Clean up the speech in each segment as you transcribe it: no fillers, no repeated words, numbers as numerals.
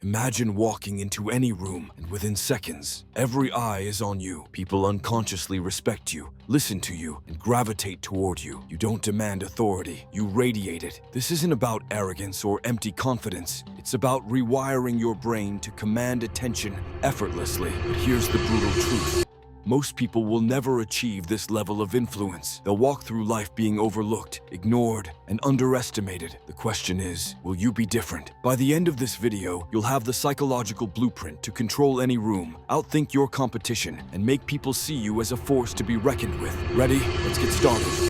Imagine walking into any room, and within seconds, every eye is on you. People unconsciously respect you, listen to you, and gravitate toward you. You don't demand authority, you radiate it. This isn't about arrogance or empty confidence. It's about rewiring your brain to command attention effortlessly. But here's the brutal truth. Most people will never achieve this level of influence. They'll walk through life being overlooked, ignored, and underestimated. The question is, will you be different? By the end of this video, you'll have the psychological blueprint to control any room, outthink your competition, and make people see you as a force to be reckoned with. Ready? Let's get started.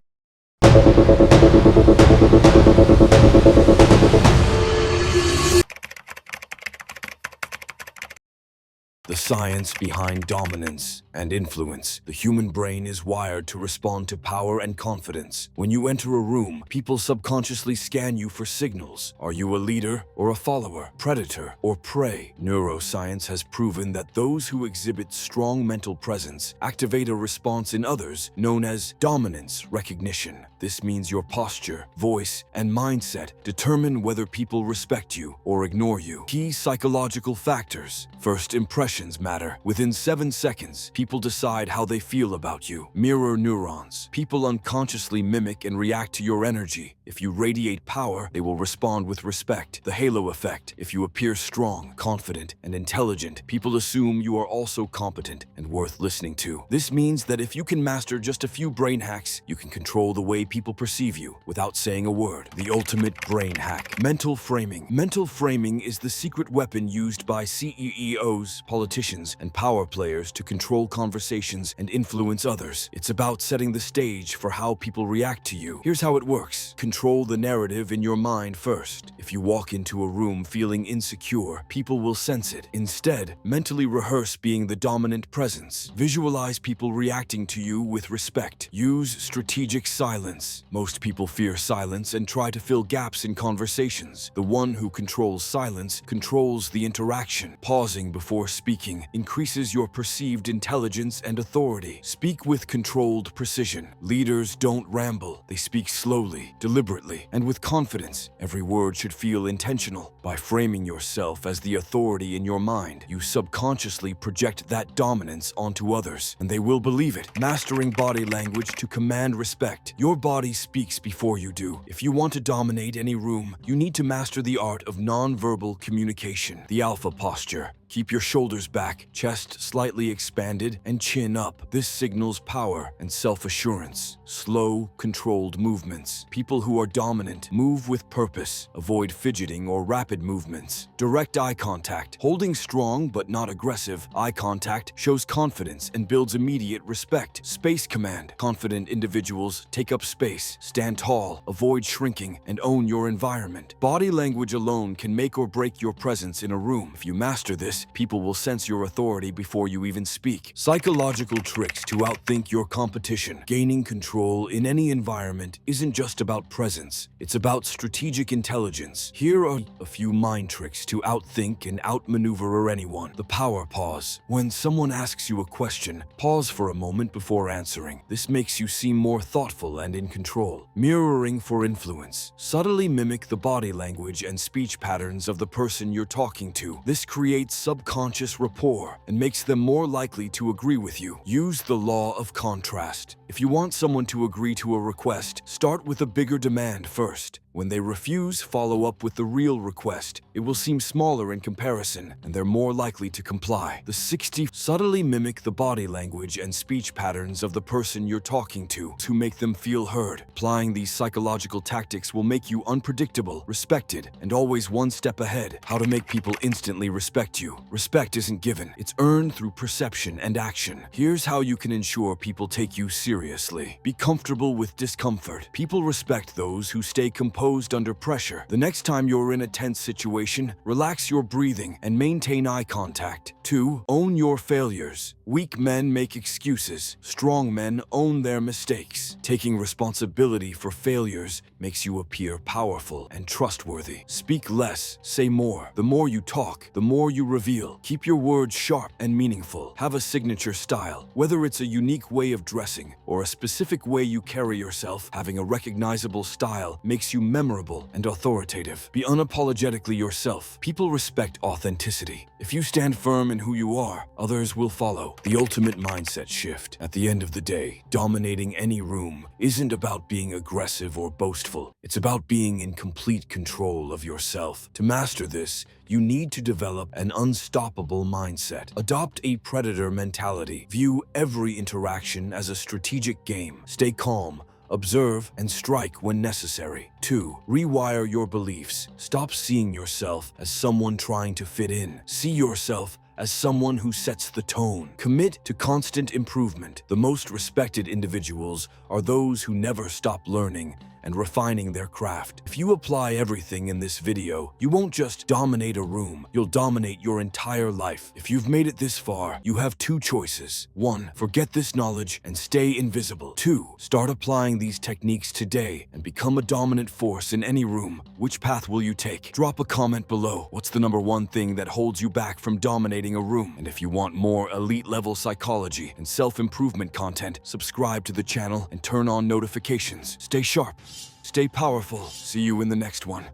The science behind dominance and influence. The human brain is wired to respond to power and confidence. When you enter a room, people subconsciously scan you for signals. Are you a leader or a follower, predator or prey? Neuroscience has proven that those who exhibit strong mental presence activate a response in others known as dominance recognition. This means your posture, voice, and mindset determine whether people respect you or ignore you. Key psychological factors. First, impressions matter. Within 7 seconds, people decide how they feel about you. Mirror neurons. People unconsciously mimic and react to your energy. If you radiate power, they will respond with respect. The halo effect. If you appear strong, confident, and intelligent, people assume you are also competent and worth listening to. This means that if you can master just a few brain hacks, you can control the way people perceive you without saying a word. The ultimate brain hack. Mental framing. Mental framing is the secret weapon used by CEOs, politicians, and power players to control conversations and influence others. It's about setting the stage for how people react to you. Here's how it works. Control the narrative in your mind first. If you walk into a room feeling insecure, people will sense it. Instead, mentally rehearse being the dominant presence. Visualize people reacting to you with respect. Use strategic silence. Most people fear silence and try to fill gaps in conversations. The one who controls silence controls the interaction. Pausing before speaking increases your perceived intelligence and authority. Speak with controlled precision. Leaders don't ramble. They speak slowly, deliberately, and with confidence. Every word should feel intentional. By framing yourself as the authority in your mind, you subconsciously project that dominance onto others, and they will believe it. Mastering body language to command respect. Your body speaks before you do. If you want to dominate any room, you need to master the art of non-verbal communication. The alpha posture. Keep your shoulders back, chest slightly expanded, and chin up. This signals power and self-assurance. Slow, controlled movements. People who are dominant move with purpose. Avoid fidgeting or rapid movements. Direct eye contact. Holding strong but not aggressive eye contact shows confidence and builds immediate respect. Space command. Confident individuals take up space, stand tall, avoid shrinking, and own your environment. Body language alone can make or break your presence in a room. If you master this, people will sense your authority before you even speak. Psychological tricks to outthink your competition. Gaining control in any environment isn't just about presence, it's about strategic intelligence. Here are a few mind tricks to outthink and outmaneuver anyone. The power pause. When someone asks you a question, pause for a moment before answering. This makes you seem more thoughtful and in control. Mirroring for influence. Subtly mimic the body language and speech patterns of the person you're talking to. This creates subconscious rapport and makes them more likely to agree with you. Use the law of contrast. If you want someone to agree to a request, start with a bigger demand first. When they refuse, follow up with the real request. It will seem smaller in comparison, and they're more likely to comply. The 60. Subtly mimic the body language and speech patterns of the person you're talking to make them feel heard. Applying these psychological tactics will make you unpredictable, respected, and always one step ahead. How to make people instantly respect you. Respect isn't given, it's earned through perception and action. Here's how you can ensure people take you seriously. Be comfortable with discomfort. People respect those who stay composed under pressure. The next time you're in a tense situation, relax your breathing and maintain eye contact. 2. Own your failures. Weak men make excuses. Strong men own their mistakes. Taking responsibility for failures makes you appear powerful and trustworthy. Speak less, say more. The more you talk, the more you reveal. Keep your words sharp and meaningful. Have a signature style. Whether it's a unique way of dressing or a specific way you carry yourself, having a recognizable style makes you become memorable and authoritative. Be unapologetically yourself. People respect authenticity. If you stand firm in who you are, others will follow. The ultimate mindset shift. At the end of the day, dominating any room isn't about being aggressive or boastful. It's about being in complete control of yourself. To master this, you need to develop an unstoppable mindset. Adopt a predator mentality. View every interaction as a strategic game. Stay calm, observe, and strike when necessary. 2. Rewire your beliefs. Stop seeing yourself as someone trying to fit in. See yourself as someone who sets the tone. Commit to constant improvement. The most respected individuals are those who never stop learning and refining their craft. If you apply everything in this video, you won't just dominate a room, you'll dominate your entire life. If you've made it this far, you have 2 choices. 1. Forget this knowledge and stay invisible. 2. Start applying these techniques today and become a dominant force in any room. Which path will you take? Drop a comment below. What's the number 1 thing that holds you back from dominating a room? And if you want more elite-level psychology and self-improvement content, subscribe to the channel and turn on notifications. Stay sharp. Stay powerful. See you in the next one.